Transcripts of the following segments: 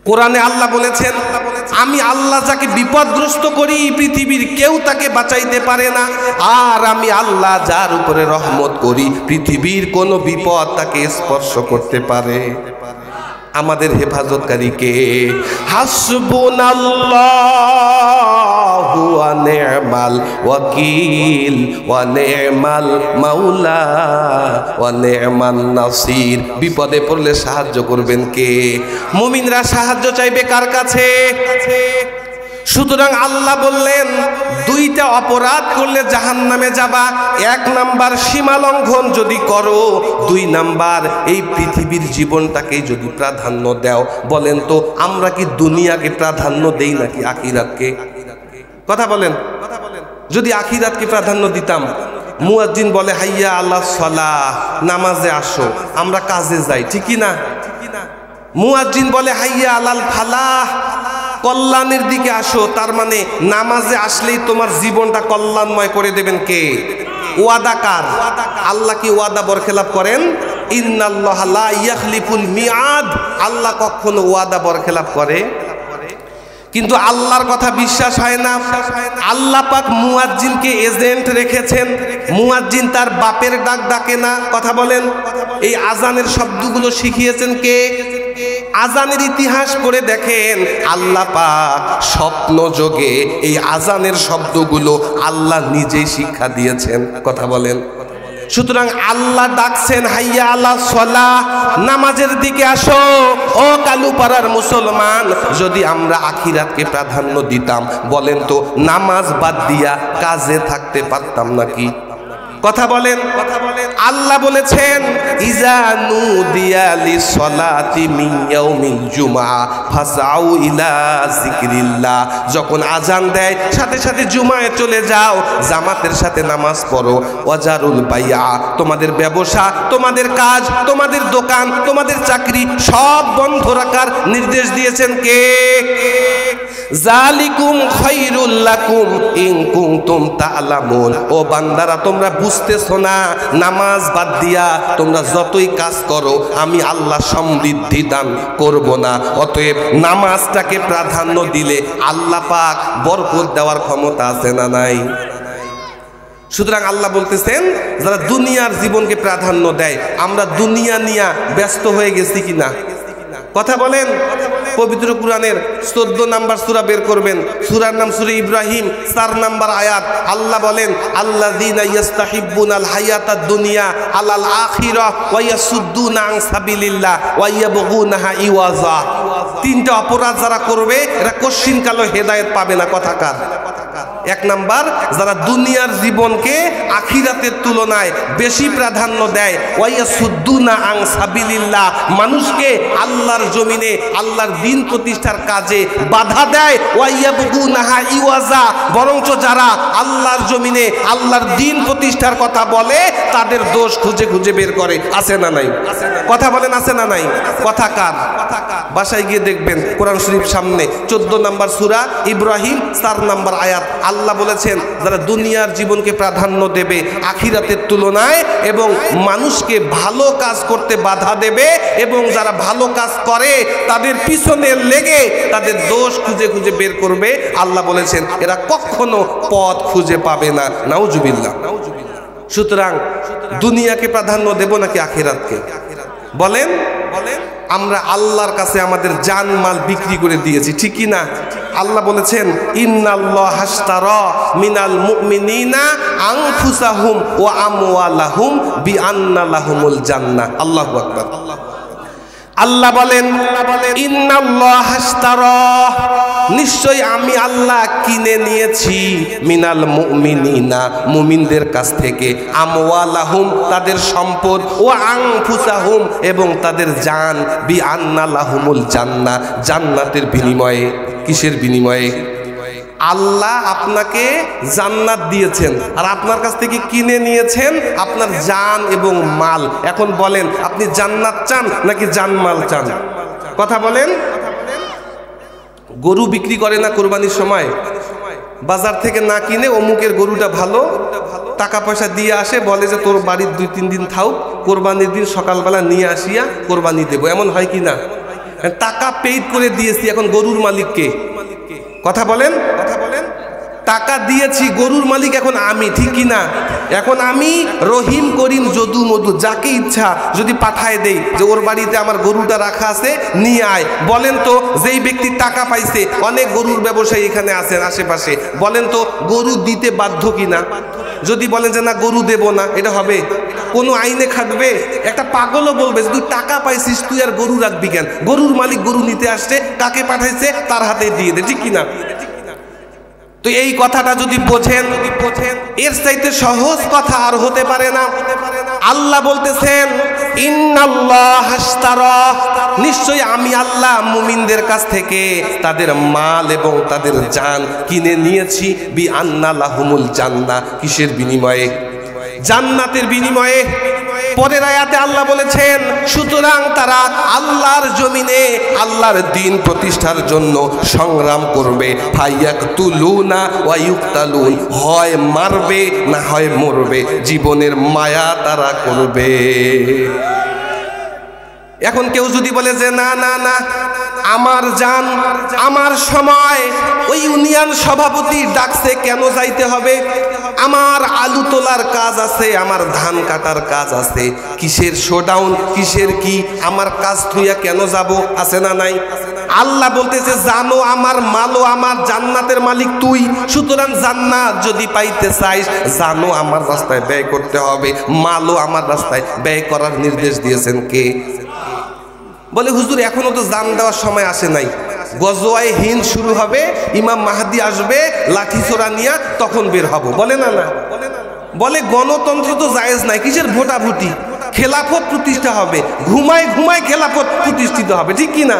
কোরআনে আল্লাহ বলেছেন, আমি আল্লাহ যাকে বিপদগ্রস্ত করি পৃথিবীর কেউ তাকে বাঁচাইতে পারে না, আর আমি আল্লাহ যার উপরে রহমত করি পৃথিবীর কোনো বিপদ তাকে স্পর্শ করতে পারে। আমাদের হেফাজতকারী কে? হাসবুনাল্লাহু ওয়া নি'মাল ওয়াকিল ওয়া নি'মাল মাওলা ওয়া নি'মান নাসির। বিপদে পড়লে সাহায্য করবেন কে? মুমিনরা সাহায্য চাইবে কার কাছে? সুতরাং আল্লাহ বললেন, দুইটা অপরাধ করলে জাহান্নামে যাবা। এক নাম্বার সীমা লঙ্ঘন যদি করো, দুই নাম্বার এই পৃথিবীর জীবনটাকে যদি প্রাধান্য দাও। বলেন তো আমরা কি দুনিয়াকে প্রাধান্য দেই নাকি আখিরাতকে? কথা বলেন। যদি আখিরাতকে প্রাধান্য দিতাম, মুয়াজ্জিন বলে হাইয়া আলাস সালাহ, নামাজে আসো, আমরা কাজে যাই, ঠিকই না? মুয়াজ্জিন বলে হাইয়া আলাল ফালাহ, কল্যাণের দিকে আসো, তার মানে নামাজে আসলেই তোমার জীবনটা কল্যাণময় করে দেবেন কে? ওয়াদাকার। আল্লাহ কি ওয়াদা বরখেলাপ করেন? ইন্নাল্লাহা লা ইয়াখলিফুল মিআদ। আল্লাহ কখনো ওয়াদা বরখেলাপ করে? কিন্তু আল্লাহর কথা বিশ্বাস হয় না। আল্লাহ পাক মুয়াজ্জিনকে এজেন্ট রেখেছেন। মুয়াজ্জিন তার বাপের ডাক ডাকে না। কথা বলেন। এই আজানের শব্দগুলো শিখিয়েছেন কে? আজানের ইতিহাস পড়ে দেখেন, আল্লাহ পাক স্বপ্ন যোগে এই আজানের শব্দগুলো আল্লাহ নিজেই শিক্ষা দিয়েছেন। কথা বলেন। সুতরাং আল্লাহ ডাকছেন হাইয়া আলাস সালাহ, নামাজের দিকে আসো। ও কালুপাড়ার মুসলমান, যদি আমরা আখিরাতকে প্রাধান্য দিতাম, বলেন তো নামাজ বাদ দিয়া কাজে থাকতে পারতাম নাকি? কথা বলেন। আল্লাহ বলেছেন, ইজা নুদিয়া লিসসালাতি মিন ইয়াউমিল জুমআ ফাসাউ ইলা যিকরিল্লাহ। যখন আজান দেয় সাথে সাথে জুমায় চলে যাও, জামাতের সাথে নামাজ পড়ো। ওয়াজারুল বাইয়া, তোমাদের ব্যবসা, তোমাদের কাজ, তোমাদের দোকান, তোমাদের চাকরি সব বন্ধ রাখার নির্দেশ দিয়েছেন কে? জালিকুম খায়রুল লাকুম ইন কুনতুম তা'লামুন। ও বান্দারা, তোমরা বুঝতেছো না? নামাজ বাদ দিয়া তোমরা যতই কাজ করো, আমি আল্লাহ সমৃদ্ধি দান করব না। অতএব নামাজটাকে প্রাধান্য দিলে আল্লাহ পাক বরকত দেওয়ার ক্ষমতা আছে না নাই? সুতরাং আল্লাহ বলতেছেন, যারা দুনিয়ার জীবনকে প্রাধান্য দেয়, আমরা দুনিয়া নিয়ে ব্যস্ত হয়ে গেছি কিনা? কথা বলেন। পবিত্র কুরআনের 14 নাম্বার সূরা বের করবেন, সূরার নাম সূরা ইব্রাহিম, 4 নাম্বার আয়াত। আল্লাহ বলেন, আল্লাযীনা ইস্তাহিব্বুনাল হায়াতাদ দুনিয়া আলাল আখিরাহ ওয়া ইয়াসুদ্দুনা আন সাবিলিল্লাহ ওয়া ইয়াবগুনাহা ইওয়াজা। তিনটা অপরাধ যারা করবে এরা কশিনকালে হেদায়েত পাবে না। কথাকার। এক নাম্বার, যারা দুনিয়ার জীবনকে আখিরাতের তুলনায় বেশি প্রাধান্য দেয়, ওয়া ইয়াসুদ্দুনা আন সাবিলিল্লাহ, মানুষকে আল্লাহর জমিনে আল্লাহর দিন প্রতিষ্ঠার কাজে বাধা দেয়। ওয়া ইয়াবগুনাহা ইওয়াজা, বরঞ্চ যারা আল্লাহর জমিনে আল্লাহর দিন প্রতিষ্ঠার কথা বলে তাদের দোষ খুঁজে খুঁজে বের করে। আছে না নাই? কথা বলেন, আছে না নাই? কথাকার। বাসায় গিয়ে দেখবেন কোরআন শরীফ সামনে 14 নাম্বার সূরা ইব্রাহিম 4 নাম্বার আয়াত। আল্লাহ বলেছেন, যারা দুনিয়ার জীবনকে প্রাধান্য দেবে আখিরাতের তুলনায় এবং মানুষকে ভালো কাজ করতে বাধা দেবে, এবং যারা ভালো কাজ করে তাদের পিছনে লেগে তাদের দোষ খুঁজে খুঁজে বের করবে, আল্লাহ বলেছেন এরা কখনো পথ খুঁজে পাবে না। নাউজুবিল্লাহ। সুতরাং দুনিয়াকে প্রাধান্য দেব নাকি আখিরাতকে? বলেন। আমরা আল্লাহর কাছে আমাদের জান মাল বিক্রি করে দিয়েছি, ঠিকই না? আল্লাহ বলেছেন, ইন্নাল্লাহা হাশতারা মিনাল মুমিনিনা আনফুসাহুম ওয়া আমওয়ালাহুম বিআন্না লাহুমুল জান্নাহ। আল্লাহু আকবার। আল্লাহ বলেন, ইন্নাল্লাহা হাশতারা, নিশ্চয় আমি আল্লাহ কিনে নিয়েছি, মিনাল মুমিনিনা, মুমিনদের কাছ থেকে, আমওয়ালাহুম, তাদের সম্পদ, ও আনফুসাহুম, এবং তাদের জান, বিআন্না লাহুমুল জান্নাহ, জান্নাতের বিনিময়ে। কিসের বিনিময়ে? আল্লাহ আপনাকে জান্নাত দিয়েছেন আর আপনার কাছ থেকে কিনে নিয়েছেন আপনার জান এবং মাল। এখন বলেন, আপনি জান্নাত চান নাকি জানমাল চান? কথা বলেন। গরু বিক্রি করে না কোরবানির সময়? বাজার থেকে না কিনে অমুকের গরুটা ভালো, টাকা পয়সা দিয়ে আসে, বলে যে তোর বাড়ির 2-3 দিন থাও, কোরবানির দিন সকালবেলা নিয়ে আসিয়া কোরবানি দেবো। এমন হয় কি না? টাকা পেইড করে দিয়েছি, এখন গরুর মালিককে। কথা বলেন, কথা বলেন। টাকা দিয়েছি, গরুর মালিক এখন আমি, ঠিক কি না? এখন আমি রহিম করিম যদু মধু যাকে ইচ্ছা যদি পাঠায় দেই যে ওর বাড়িতে আমার গরুটা রাখা আছে, নিয়ে আয়। বলেন তো যেই ব্যক্তি টাকা পাইছে, অনেক গরুর ব্যবসায়ী এখানে আছেন আশেপাশে, বলেন তো গরু দিতে বাধ্য কিনা? যদি বলেন যে না গরু দেব না, এটা হবে? কোনো আইনে খাটবে? একটা পাগলও বলবে তুই টাকা পাইছিস, তুই আর গরু রাখবি কেন? গরুর মালিক গরু নিতে আসছে, কাকে পাঠাইছে তার হাতে দিয়ে দে, ঠিক কিনা? তো এই কথাটা যদি বোঝেন, এর চাইতে সহজ কথা আর হতে পারে না। আল্লাহ বলতেছেন ইন্নাল্লাহ আশতারা, নিশ্চয়ই আমি আল্লাহ মুমিনদের কাছ থেকে তাদের মাল এবং তাদের জান কিনে নিয়েছি। বি আন্না লাহুমুল জান্নাহ, কিসের বিনিময়ে? জান্নাতের বিনিময়ে। পরের আয়াতে আল্লাহ বলেছেন সুতরাং তারা আল্লাহর জমিনে আল্লাহর দ্বীন প্রতিষ্ঠার জন্য সংগ্রাম করবে। ফায়াকতুলুনা ওয়া ইউকতালুন, হয় মারবে না হয় মরবে, জীবনের মায়া তারা করবে। এখন কেউ যদি বলে যে না না না, আমার জান আমার সময়, ওই ইউনিয়ন সভাপতি ডাকছে কেন যাইতে হবে? আমার আলু তোলার কাজ আছে, আমার ধান কাটার কাজ আছে, কিসের শোডাউন, কিসের কি, আমার কাজ থুইয়া কেন যাব? আছে না নাই? আল্লাহ বলতেছে জানো আমার মালও আমার, জান্নাতের মালিক তুই, সুতরাং জান্নাত যদি পাইতে চাইস জানো আমার রাস্তায় ব্যয় করতে হবে, মালও আমার রাস্তায় ব্যয় করার নির্দেশ দিয়েছেন কে? বলে হুজুর এখনো তো জান দেওয়ার সময় আসে নাই, গজওয়ায়ে হিন্দ শুরু হবে, ইমাম মাহদি আসবে লাঠি ছোড়া নিয়ে, তখন বের হব। বলে না না, বলে গণতন্ত্র তো জায়েজ নাই, কিসের ভোটাভুটি? খেলাফত প্রতিষ্ঠা হবে, ঘুমায় ঘুমায় খেলাফত প্রতিষ্ঠিত হবে, ঠিক কি না?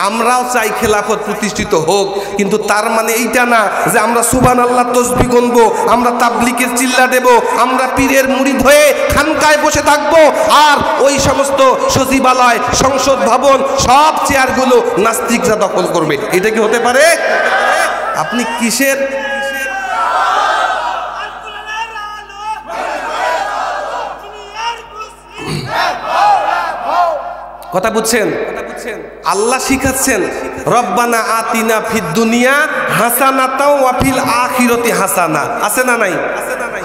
আমরাও চাই খেলাফত প্রতিষ্ঠিত হোক, কিন্তু তার মানে এইটা না যে আমরা সুবহানাল্লাহ তাসবিহ গুনবো, আমরা তাবলীগের চিল্লা দেব, আমরা পীরের মুরিদ হয়ে খানকায় বসে থাকবো, আর ওই সমস্ত সচিবালয়, সংসদ ভবন, সব চেয়ারগুলো নাস্তিকরা দখল করবে। এটা কি হতে পারে? আপনি কিসের কথা বুঝছেন? আল্লাহ শিখাচ্ছেন রব্বানা আতিনা ফিদ দুনিয়া হাসানাতাও ওয়া ফিল আখিরাতি হাসানা, আছে না নাই?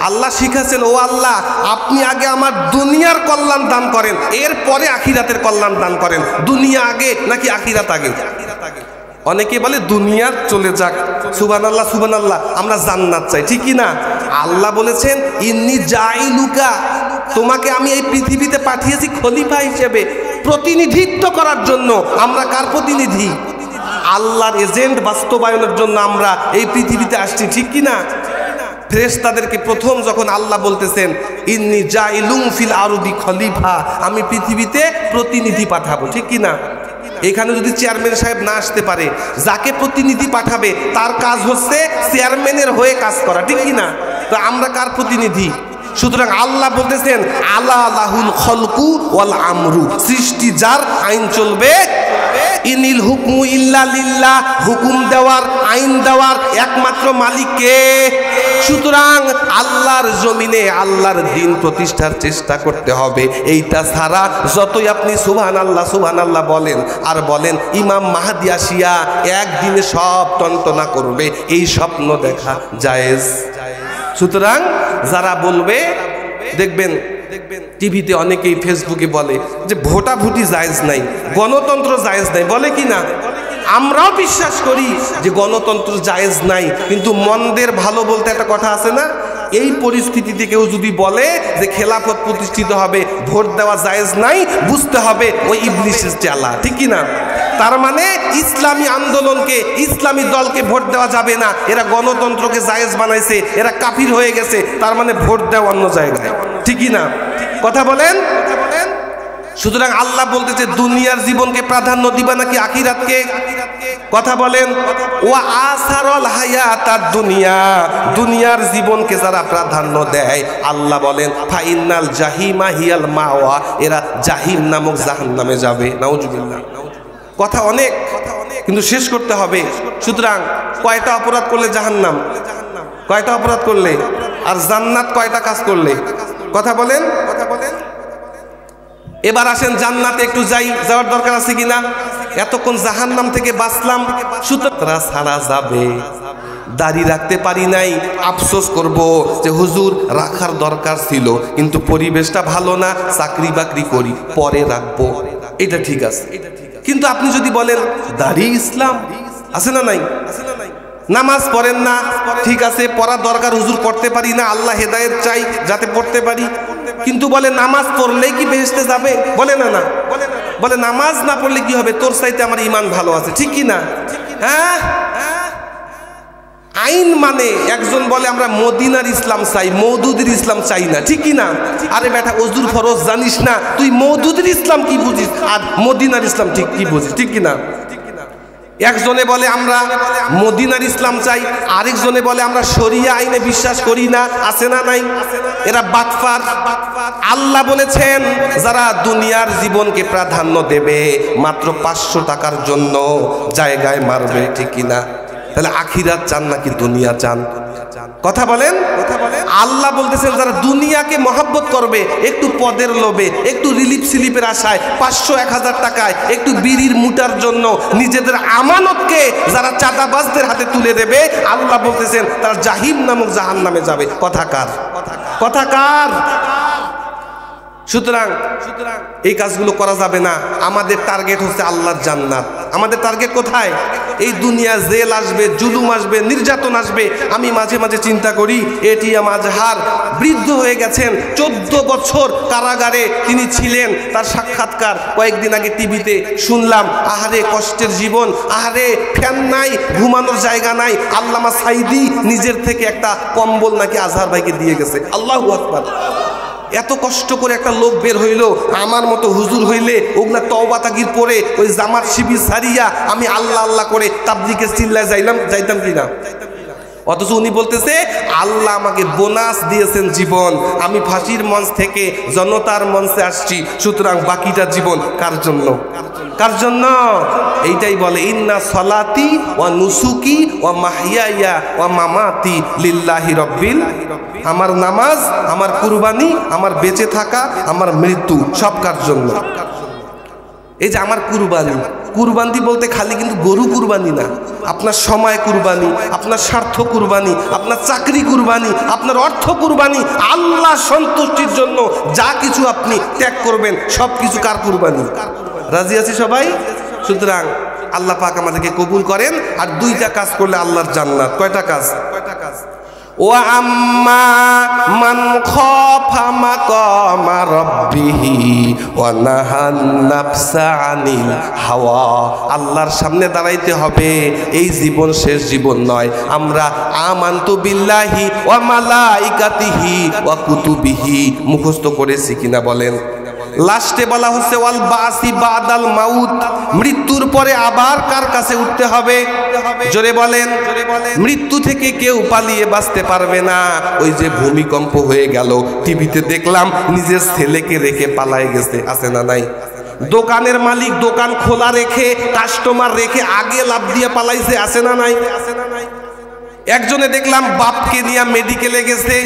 আল্লাহ শিখাচ্ছেন ও আল্লাহ আপনি আগে আমার দুনিয়ার কল্যাণ দান করেন, এরপরে আখিরাতের কল্যাণ দান করেন। দুনিয়া আগে নাকি আখিরাত আগে? অনেকে বলে দুনিয়া চলে যাক, সুবহানাল্লাহ সুবহানাল্লাহ, আমরা জান্নাত চাই, ঠিক কি না? আল্লাহ বলেছেন ইন্নী জাইলুকা, তোমাকে আমি এই পৃথিবীতে পাঠিয়েছি খলিফা হিসেবে, প্রতিনিধিত্ব করার জন্য। আমরা কার প্রতিনিধি? আল্লাহর এজেন্ট বাস্তবায়নের জন্য আমরা এই পৃথিবীতে আসছি, ঠিক কি না? ফেরেশতাদেরকে প্রথম যখন আল্লাহ বলতেছেন ইন্নী জাইলুম ফিল আরদি খলিফা, আমি পৃথিবীতে প্রতিনিধি পাঠাবো, ঠিক কি না? এখানে যদি চেয়ারম্যান সাহেব না আসতে পারে, যাকে প্রতিনিধি পাঠাবে তার কাজ হচ্ছে চেয়ারম্যানের হয়ে কাজ করা, ঠিক কি না? তো আমরা কার প্রতিনিধি? সুতরাং আল্লাহ বলতেছেন আলা লাহুল খলকু ওয়াল আমরু, সৃষ্টি যার, আইন চলবে। ইনিল হুকমু ইল্লা লিল্লাহ, হুকুম দেওয়ার আইন দেওয়ার একমাত্র মালিক কে? সুতরাং আল্লাহর জমিনে আল্লাহর দ্বীন প্রতিষ্ঠার চেষ্টা করতে হবে। এইটা ছাড়া যতই আপনি সুবহানাল্লাহ সুবহানাল্লাহ বলেন আর বলেন ইমাম মাহদি আসিয়া একদিনে সব টনটনা করবে, এই স্বপ্ন দেখা জায়েজ। সুতরাং যারা বলবে, দেখবেন টিভিতে অনেকেই ফেসবুকে বলে যে ভোটাভুটি জায়েজ নাই, গণতন্ত্র জায়েজ নাই, বলে কি না? আমরাও বিশ্বাস করি যে গণতন্ত্র জায়েজ নাই, কিন্তু মন্দের ভালো বলতে একটা কথা আছে না? এই পরিস্থিতিতে কেউ যদি বলে যে খেলাফত প্রতিষ্ঠিত হবে, ভোট দেওয়া জায়েজ নাই, বুঝতে হবে ওই ইবলিসের চালা, ঠিক কি না? তার মানে ইসলামী আন্দোলনকে, ইসলামী দলকে ভোট দেওয়া যাবে না, এরা গণতন্ত্রকে জায়েজ বানাইছে, এরা কাফির হয়ে গেছে, তার মানে ভোট দেওয়া অন্য জায়গায়, ঠিকই না? কথা বলেন। সুতরাং আল্লাহ বলতেছে দুনিয়ার জীবনকে প্রাধান্য দিবা নাকি আখিরাতকে? কথা বলেন। ওয়া আসারল হায়াতাদ দুনিয়া, দুনিয়ার জীবনকে যারা প্রাধান্য দেয় আল্লাহ বলেন ফাইনাল জাহিমা হিয়াল মাওয়া, এরা জাহিম নামক জাহান্নামে যাবে। নাউজুবিল্লাহ। কথা অনেক, কিন্তু শেষ করতে হবে। সুতরাং কয়টা অপরাধ করলে জাহান্নাম? কয়টা অপরাধ করলে? আর জান্নাত কয়টা কাজ করলে? কথা বলেন। এবার আসেন জান্নাতে একটু যাওয়ার দরকার আছে কিনা? এতক্ষণ জাহান্নাম থেকে বাঁচলাম, সুতরাং ছাড়া যাবে। দাড়ি রাখতে পারি নাই, আফসোস করব যে হুজুর রাখার দরকার ছিল, কিন্তু পরিবেশটা ভালো না, চাকরি বাকরি করি, পরে রাখবো, এটা ঠিক আছে। কিন্তু আপনি যদি বলেন দাড়ি ইসলাম, আছে না নাই? নামাজ পড়েন না, ঠিক আছে, পড়ার দরকার, হুজুর পড়তে পারি না, আল্লাহ হেদায়েত চাই যাতে পড়তে পারি, কিন্তু বলে নামাজ পড়লেই কি বেহেশতে যাবে? বলে না, না বলে নামাজ না পড়লে কি হবে, তোর চাইতে আমার ঈমান ভালো আছে, ঠিক কি না? হ্যাঁ, আইন মানে একজন বলে আমরা মদিনার ইসলাম চাই, মওদুদের ইসলাম চাই না, ঠিক কি না? আরে বেটা, ওযুর ফরজ জানিস না, তুই মওদুদের ইসলাম কি বুঝিস আর মদিনার ইসলাম ঠিক কি বুঝিস, ঠিক কি না? একজনে বলে আমরা মদিনার ইসলাম চাই, আরেকজনে বলে আমরা শরিয়া আইনে বিশ্বাস করি না, আছে না নাই? এরা বাটফার। আল্লাহ বলেছেন যারা দুনিয়ার জীবনকে প্রাধান্য দেবে, মাত্র 500 টাকার জন্য জায়গায় মারবে, ঠিক কি না? তাহলে আখিরাত চান নাকি দুনিয়া চান? কথা বলেন। আল্লাহ বলতেছেন যারা দুনিয়াকে মহব্বত করবে, একটু পদের লোভে, একটু রিলিফ সিলিপের আশায়, 500-1000 টাকায় একটু বিড়ির মুটার জন্য নিজেদের আমানতকে যারা চাঁদাবাজদের হাতে তুলে দেবে, আল্লাহ বলতেছেন তারা জাহিম নামক জাহান্নামে যাবে। কথাকার। সুতরাং এই কাজগুলো করা যাবে না। আমাদের টার্গেট হচ্ছে আল্লাহর জান্নাত। আমাদের টার্গেট কোথায়? এই দুনিয়া জেল আসবে, জুলুম আসবে, নির্যাতন আসবে। আমি মাঝে মাঝে চিন্তা করি, এটিএম আজহার বৃদ্ধ হয়ে গেছেন, 14 বছর কারাগারে তিনি ছিলেন। তার সাক্ষাৎকার কয়েকদিন আগে টিভিতে শুনলাম। আহারে কষ্টের জীবন, আহারে ফ্যান নাই, ঘুমানোর জায়গা নাই। আল্লামা সাইদি নিজের থেকে একটা কম্বল নাকি আজহার ভাইকে দিয়ে গেছে। আল্লাহু আকবার। এত কষ্ট করে একটা লোক বের হইল, আমার মতো হুজুর হইলে ওগুলা তওবা তাগির পরে ওই জামাত শিবির সারিয়া আমি আল্লাহ আল্লাহ করে তাবলীগের চিল্লায় যাইতাম কিনা? অথচ উনি বলতেছে আল্লাহ আমাকে বোনাস দিয়েছেন জীবন, আমি ফাঁসির মঞ্চ থেকে জনতার মঞ্চে আসছি, সুতরাং বাকিটা জীবন কার জন্য? এইটাই বলে ইন্না সলাতি ওয়া নুসুকি ওয়া মাহইয়া ওয়া মামাতি লিল্লাহি রাব্বিল। আমার নামাজ, আমার কুরবানি, আমার বেঁচে থাকা, আমার মৃত্যু সব কার জন্য? এই যে আমার কুরবানি বলতে খালি কিন্তু গরু কুরবানি না, আপনার সময় কুরবানি, আপনার স্বার্থ কুরবানি, আপনার চাকরি কুরবানি, আপনার অর্থ কুরবানি। আল্লাহ সন্তুষ্টির জন্য যা কিছু আপনি ত্যাগ করবেন সব কিছু কার কুরবানি? রাজি আছি সবাই? সুতরাং আল্লাহ পাক আমাদেরকে কবুল করেন। আর 2টা কাজ করলে আল্লাহর জান্নাত। কয়টা কাজ? ওয়া আম্মা মান খাফা মাকামা রাব্বিহি ওয়া নাহান নাফসা আনিল হাওয়া। আল্লাহর সামনে দাঁড়াইতে হবে। এই জীবন শেষ জীবন নয়। আমরা আমানতু বিল্লাহি ওয়া মালাইকাতিহি ওয়া কুতুবিহি মুখস্থ করেছি কিনা বলেন? লাস্টে বলা হচ্ছে ওয়াল বাসি বাদাল মাউত, মৃত্যুর পরে আবার কার কাছে উঠতে হবে? জোরে বলেন। মৃত্যু থেকে কেউ পালিয়ে বাঁচতে পারবে না। ওই যে ভূমিকম্প হয়ে গেল, টিভিতে দেখলাম নিজের ছেলেকে রেখে পালায়ে গেছে, আছে না নাই? দোকানের মালিক দোকান খোলা রেখে, কাস্টমার রেখে আগে লাফ দিয়ে পালাইছে, আছে না নাই? একজনে দেখলাম বাপকে নিয়ে মেডিকেলে গেছে,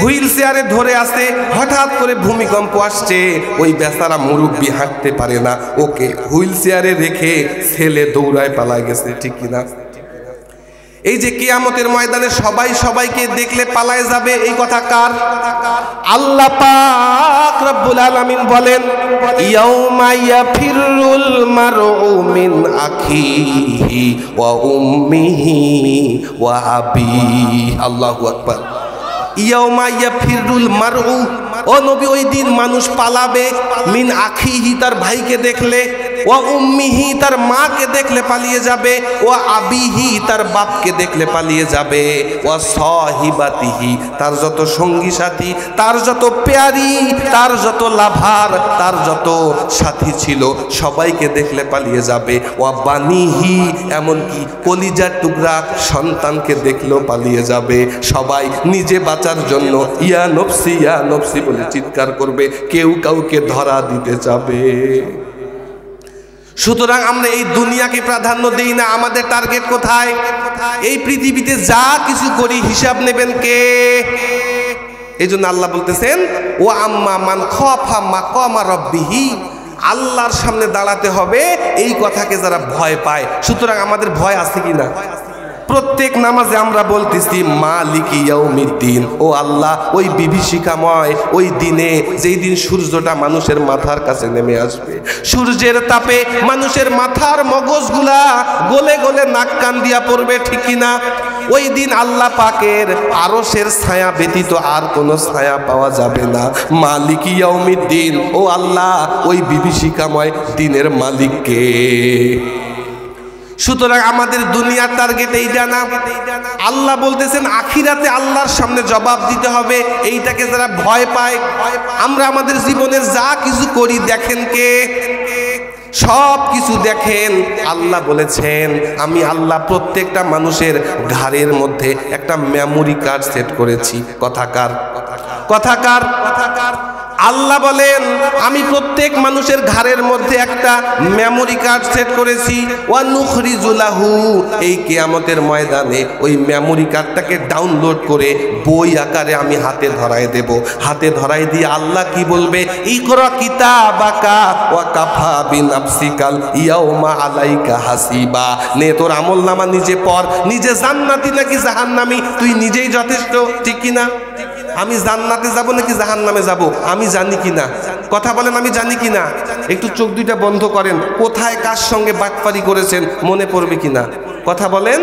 হুইল চেয়ারে ধরে আছে, হঠাৎ করে ভূমিকম্প আসছে, ওই বেচারা মুরব্বি হাঁটতে পারে না, ওকে হুইল চেয়ারে রেখে ছেলে দৌড়ায় পালায় গেছে, ঠিক কিনা? এই যে কিয়ামতের ময়দানে সবাই সবাইকে দেখলে পালায় যাবে, এই কথা কার? আল্লাহ পাক রব্বুল আলামিন বলেন ইয়াউমা ইয়াফিরুল মারউ মিন আখিহি ওয়া উম্মিহি ওয়া আবিহি। আল্লাহু আকবার। ইয়াউমা ইয়াফিরুল মারউ, ও নবী ওই দিন মানুষ পালাবে, মিন আখিহি তার ভাইকে দেখলে, ওয়া উম্মিহি তার মাকে দেখলে পালিয়ে যাবে, ওয়া আবিহি তার বাপকে দেখলে পালিয়ে যাবে, ওয়া সাহিবাতিহি তার যত সঙ্গী সাথী, তার যত পেয়ারি, তার যত লাভার, তার যত সাথী ছিল সবাইকে দেখলে পালিয়ে যাবে, ওয়া বানিহি এমনকি কলিজার টুকরা সন্তানকে দেখলেও পালিয়ে যাবে। সবাই নিজে বাঁচার জন্য ইয়া নফসি বলে চিৎকার করবে, কেউ কাউকে ধরা দিতে যাবে। সুতরাং আমরা এই দুনিয়াকে প্রাধান্য দেই না। আমাদের টার্গেট কোথায়? এই পৃথিবীতে যা কিছু করি হিসাব নেবেন কে? এই জন্য আল্লাহ বলতেছেন ও আম্মা মান খাফা মাকামা রাব্বিহি, আল্লাহর সামনে দাঁড়াতে হবে, এই কথাকে যারা ভয় পায়। সুতরাং আমাদের ভয় আছে কি না? প্রত্যেক নামাজে আমরা বলতেছি মালিকি ইয়াউমিদ্দিন, ও আল্লাহ ওই বিভীষিকাময় ওই দিনে, যেই দিন সূর্যটা মানুষের মাথার কাছে নেমে আসবে, সূর্যের তাপে মানুষের মাথার মগজগুলা গলে গলে নাক কান দিয়া পড়বে, ঠিক কিনা? ওই দিন আল্লাহ পাকের আরশের ছায়া ব্যতীত আর কোনো ছায়া পাওয়া যাবে না। মালিকি ইয়াউমিদ্দিন, ও আল্লাহ ওই বিভীষিকাময় দিনের মালিককে। সুতরাং আমাদের দুনিয়ার টার্গেট এইটা না। আল্লাহ বলতেছেন আখিরাতে আল্লাহর সামনে জবাব দিতে হবে। এইটাকে যারা ভয় পায়, আমরা আমাদের জীবনের যা কিছু করি দেখেন কে? সব কিছু দেখেন। আল্লাহ বলেছেন আমি আল্লাহ প্রত্যেকটা মানুষের ঘাড়ের মধ্যে একটা মেমোরি কার্ড সেট করেছি। কথাকার কথাকার কথাকার আল্লাহ বলেন আমি প্রত্যেক মানুষের ঘাড়ের মধ্যে একটা মেমোরি কার্ড সেট করেছি। ওয়া নুখরিজু লাহু, এই কিয়ামতের ময়দানে ওই মেমোরি কার্ডটাকে ডাউনলোড করে বই আকারে আমি হাতে ধরায় দেব। হাতে ধরাই দিয়ে আল্লাহ কি বলবে? ইকরা কিতাবাকা ওয়া কাফা বিনাফসিকাল ইয়াউমা আলাইকা হাসিবা। নে তোর আমলনামা নিজে পড়, নিজে জান্নাতি নাকি জাহান্নামী তুই নিজেই যথেষ্ট, ঠিক কি না? আমি জান্নাতে যাব নাকি জাহান্নামে যাব আমি জানি কিনা? কথা বলেন আমি জানি কিনা? একটু চোখ দুইটা বন্ধ করেন, কোথায় কার সঙ্গে বাটপারি করেছেন মনে পড়বে কিনা? কথা বলেন,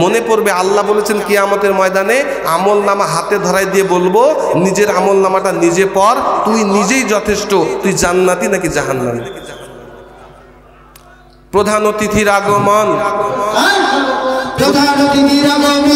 মনে পড়বে। আল্লাহ বলেছেন কিয়ামতের ময়দানে আমলনামা হাতে ধরাই দিয়ে বলবো নিজের আমলনামাটা নিজে পড়, তুই নিজেই যথেষ্ট, তুই জান্নাতি নাকি জাহান্নামী। প্রধান অতিথির আগমন, প্রধান অতিথির আগমন